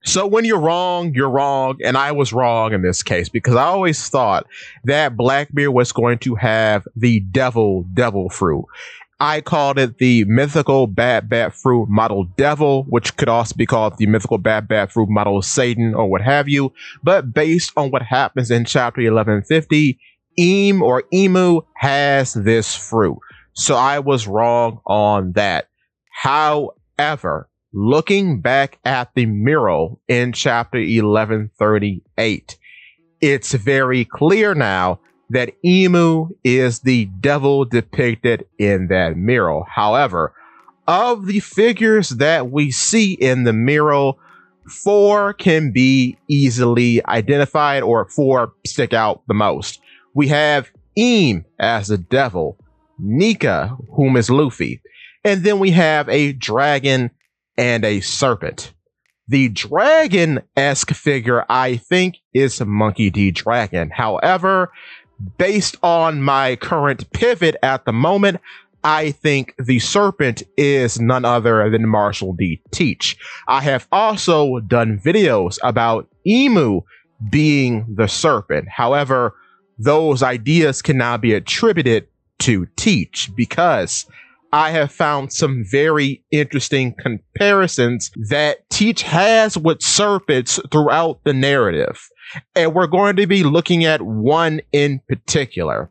So when you're wrong, and I was wrong in this case because I always thought that Blackbeard was going to have the devil fruit. I called it the mythical bad fruit model devil, which could also be called the mythical bad fruit model Satan or what have you. But based on what happens in chapter 1150, Emu has this fruit. So I was wrong on that. However, looking back at the mural in chapter 1138, it's very clear now that Emu is the devil depicted in that mural. However, of the figures that we see in the mural, 4 can be easily identified, or 4 stick out the most. We have as the devil, Nika, whom is Luffy, and then we have a dragon and a serpent. The dragon-esque figure, I think, is Monkey D. Dragon. However, based on my current pivot at the moment, I think the serpent is none other than Marshall D. Teach. I have also done videos about Emu being the serpent. However, those ideas cannot be attributed to Teach because I have found some very interesting comparisons that Teach has with serpents throughout the narrative. And we're going to be looking at one in particular.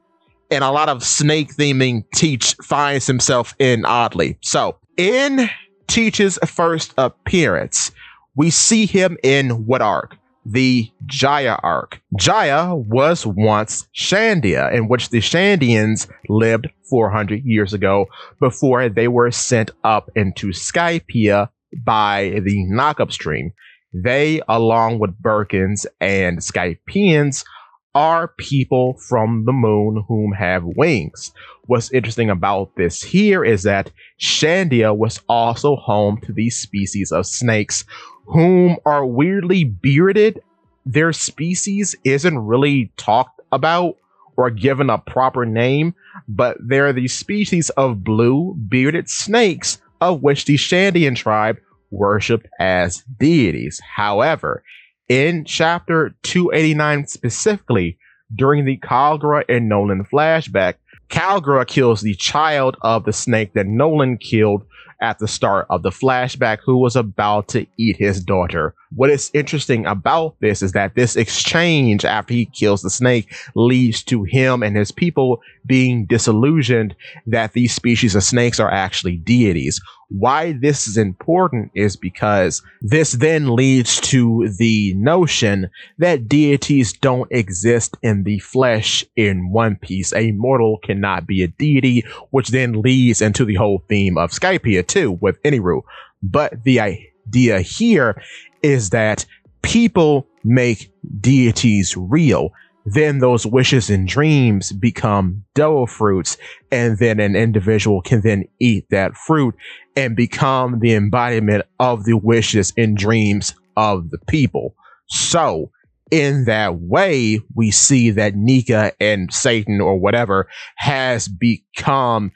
And a lot of snake theming Teach finds himself in oddly. So, in Teach's first appearance, we see him in what arc? The Jaya arc. Jaya was once Shandia, in which the Shandians lived 400 years ago before they were sent up into Skypiea by the Knockup Stream. They, along with Birkins and Skypeans, are people from the moon whom have wings. What's interesting about this here is that Shandia was also home to these species of snakes whom are weirdly bearded. Their species isn't really talked about or given a proper name, but they're the species of blue bearded snakes of which the Shandian tribe worshipped as deities. However, in chapter 289 specifically, during the Kalgra and Nolan flashback, Kalgra kills the child of the snake that Nolan killed at the start of the flashback, who was about to eat his daughter. What is interesting about this is that this exchange after he kills the snake leads to him and his people being disillusioned that these species of snakes are actually deities. Why this is important is because this then leads to the notion that deities don't exist in the flesh in One Piece. A mortal cannot be a deity, which then leads into the whole theme of Skypiea too with Eniru. But the idea here is that people make deities real. Then those wishes and dreams become dough fruits, and then an individual can then eat that fruit and become the embodiment of the wishes and dreams of the people. So, in that way, we see that Nika and Satan or whatever has become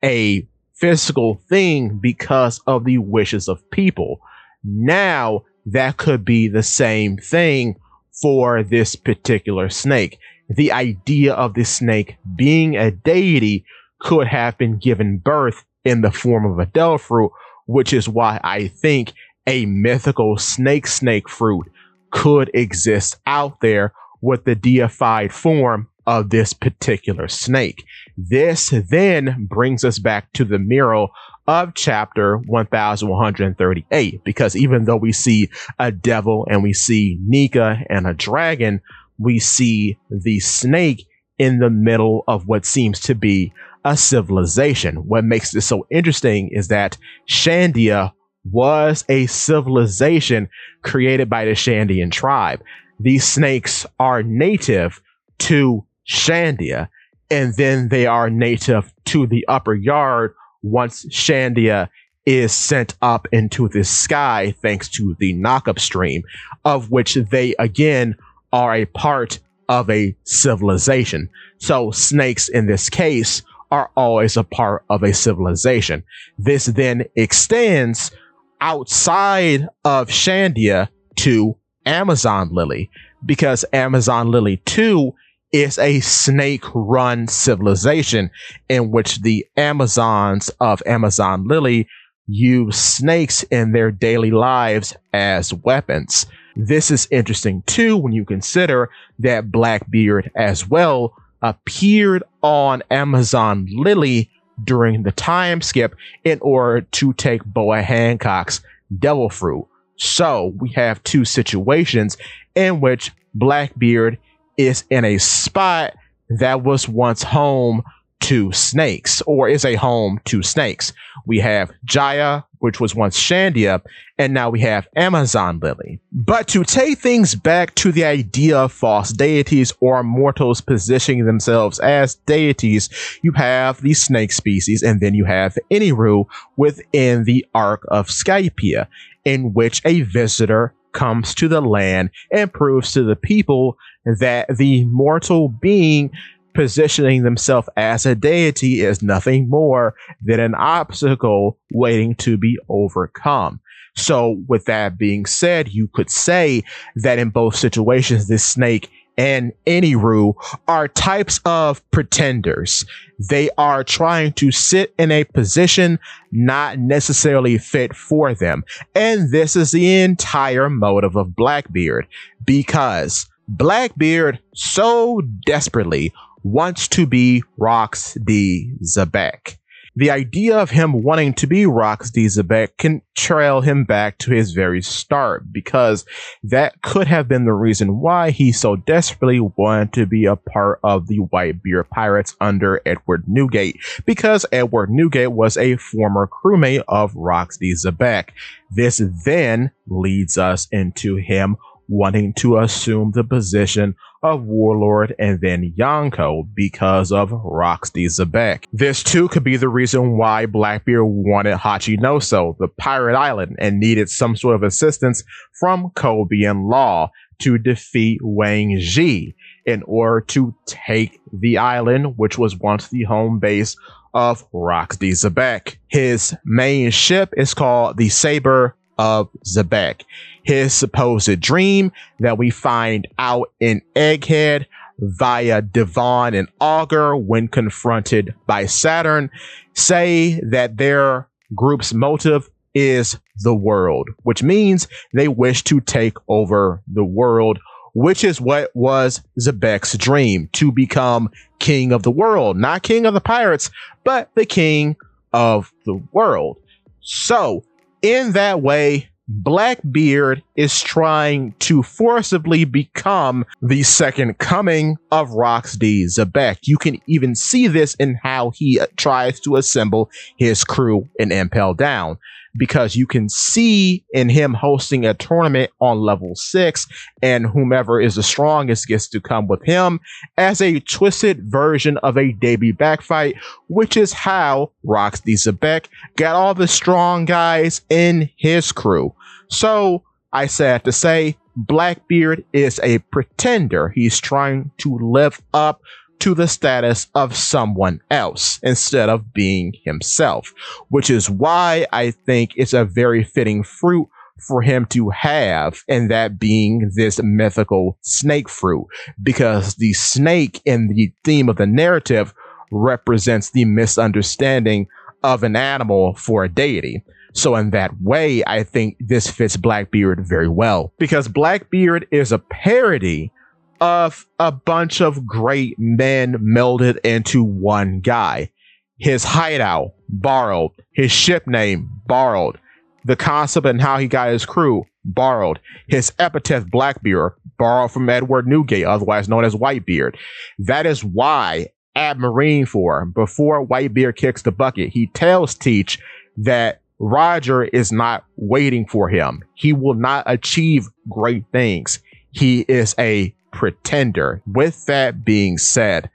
a physical thing because of the wishes of people. Now, that could be the same thing for this particular snake. The idea of this snake being a deity could have been given birth in the form of a devil fruit, which is why I think a mythical snake fruit could exist out there with the deified form of this particular snake. This then brings us back to the mural of chapter 1138, because even though we see a devil and we see Nika and a dragon, we see the snake in the middle of what seems to be a civilization. What makes this so interesting is that Shandia was a civilization created by the Shandian tribe. These snakes are native to Shandia, and then they are native to the upper yard once Shandia is sent up into the sky thanks to the Knockup Stream, of which they again are a part of a civilization. So snakes in this case are always a part of a civilization. This then extends outside of Shandia to Amazon Lily, because Amazon Lily 2 is a snake-run civilization in which the Amazons of Amazon Lily use snakes in their daily lives as weapons. This is interesting too when you consider that Blackbeard as well appeared on Amazon Lily during the time skip in order to take Boa Hancock's devil fruit. So we have two situations in which Blackbeard is in a spot that was once home to snakes, or is a home to snakes. We have Jaya, which was once Shandia, and now we have Amazon Lily. But to take things back to the idea of false deities or mortals positioning themselves as deities, you have the snake species, and then you have Eniru within the Ark of Skypia, in which a visitor comes to the land and proves to the people that the mortal being positioning themselves as a deity is nothing more than an obstacle waiting to be overcome. So with that being said, you could say that in both situations, this snake and Eniru are types of pretenders. They are trying to sit in a position not necessarily fit for them. And this is the entire motive of Blackbeard, because Blackbeard so desperately wants to be Rox D. Zebek. The idea of him wanting to be Rox D. Zebek can trail him back to his very start, because that could have been the reason why he so desperately wanted to be a part of the Whitebeard Pirates under Edward Newgate, because Edward Newgate was a former crewmate of Rox D. Zebek. This then leads us into him wanting to assume the position of Warlord and then Yonko because of Rox D. Zebek. This too could be the reason why Blackbeard wanted Hachinoso, the pirate island, and needed some sort of assistance from Kobe and Law to defeat Wang Ji in order to take the island, which was once the home base of Rox D. Zebek. His main ship is called the Saber of Zebek. His supposed dream that we find out in Egghead via Devon and Augur when confronted by Saturn say that their group's motive is the world, which means they wish to take over the world, which is what was Zebek's dream, to become king of the world, not king of the pirates, but the king of the world. So in that way, Blackbeard is trying to forcibly become the second coming of Rox D. Zebek. You can even see this in how he tries to assemble his crew in Impel Down, because you can see in him hosting a tournament on level 6, and whomever is the strongest gets to come with him as a twisted version of a debut backfight, which is how Rox D. Zebek got all the strong guys in his crew. So I said to say, Blackbeard is a pretender. He's trying to live up to the status of someone else instead of being himself, which is why I think it's a very fitting fruit for him to have, and that being this mythical snake fruit, because the snake in the theme of the narrative represents the misunderstanding of an animal for a deity. So in that way, I think this fits Blackbeard very well, because Blackbeard is a parody of a bunch of great men melded into one guy. His hideout, borrowed. His ship name, borrowed. The concept and how he got his crew, borrowed. His epithet, Blackbeard, borrowed from Edward Newgate, otherwise known as Whitebeard. That is why at Marineford, before Whitebeard kicks the bucket, he tells Teach that Roger is not waiting for him. He will not achieve great things. He is a pretender. With that being said,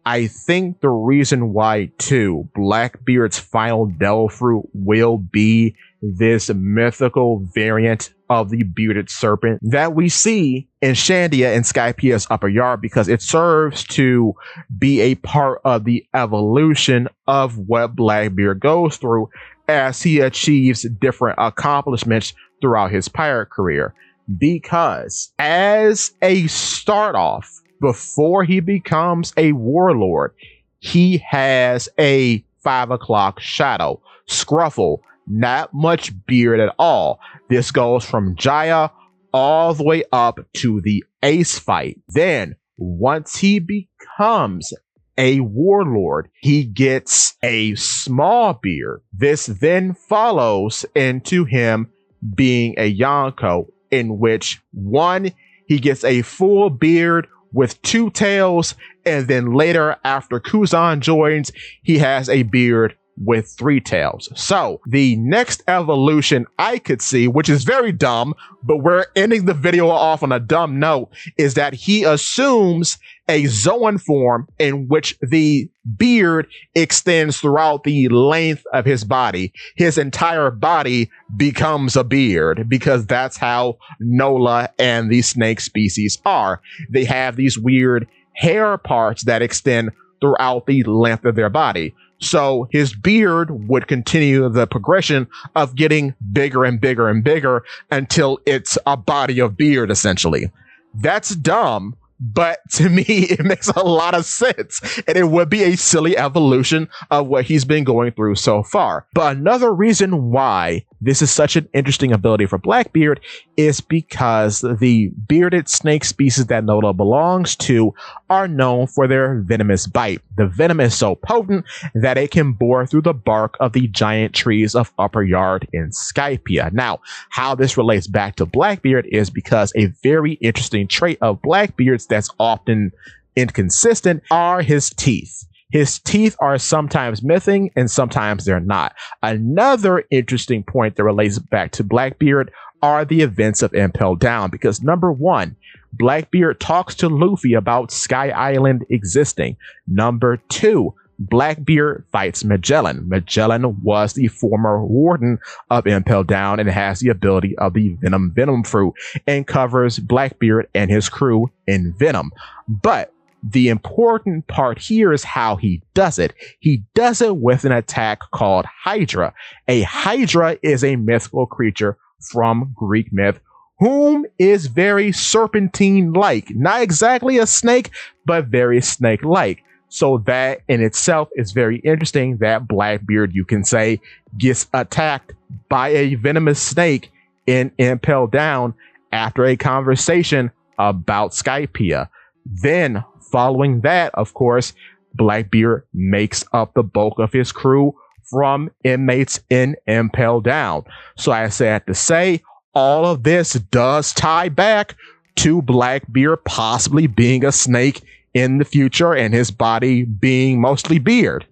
I think the reason why, too, Blackbeard's final devil fruit will be this mythical variant of the bearded serpent that we see in Shandia and Skypia's upper yard, because it serves to be a part of the evolution of what Blackbeard goes through as he achieves different accomplishments throughout his pirate career. Because as a start off, before he becomes a warlord, he has a 5 o'clock shadow, Scruffle, not much beard at all. This goes from Jaya all the way up to the Ace fight. Then, once he becomes a warlord, he gets a small beard. This then follows into him being a Yonko, in which one, he gets a full beard with 2 tails, and then later, after Kuzan joins, he has a beard with 3 tails. So the next evolution I could see, which is very dumb, but we're ending the video off on a dumb note, is that he assumes a Zoan form in which the beard extends throughout the length of his body. His entire body becomes a beard, because that's how Nola and the snake species are. They have these weird hair parts that extend throughout the length of their body. So his beard would continue the progression of getting bigger and bigger and bigger until it's a body of beard, essentially. That's dumb, but to me, it makes a lot of sense, and it would be a silly evolution of what he's been going through so far. But another reason why this is such an interesting ability for Blackbeard is because the bearded snake species that Nola belongs to are known for their venomous bite. The venom is so potent that it can bore through the bark of the giant trees of Upper Yard in Skypia. Now, how this relates back to Blackbeard is because a very interesting trait of Blackbeard's that's often inconsistent are his teeth. His teeth are sometimes missing and sometimes they're not. Another interesting point that relates back to Blackbeard are the events of Impel Down, because number 1, Blackbeard talks to Luffy about Sky Island existing. Number 2, Blackbeard fights Magellan. Magellan was the former warden of Impel Down and has the ability of the Venom fruit and covers Blackbeard and his crew in venom. But the important part here is how he does it. He does it with an attack called Hydra. A Hydra is a mythical creature from Greek myth whom is very serpentine-like. Not exactly a snake, but very snake-like. So that in itself is very interesting that Blackbeard, you can say, gets attacked by a venomous snake in Impel Down after a conversation about Skypia. Then, following that, of course, Blackbeard makes up the bulk of his crew from inmates in Impel Down. So as I had to say, all of this does tie back to Blackbeard possibly being a snake in the future and his body being mostly beard.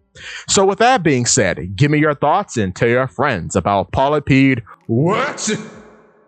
So with that being said, give me your thoughts and tell your friends about Polypede. What?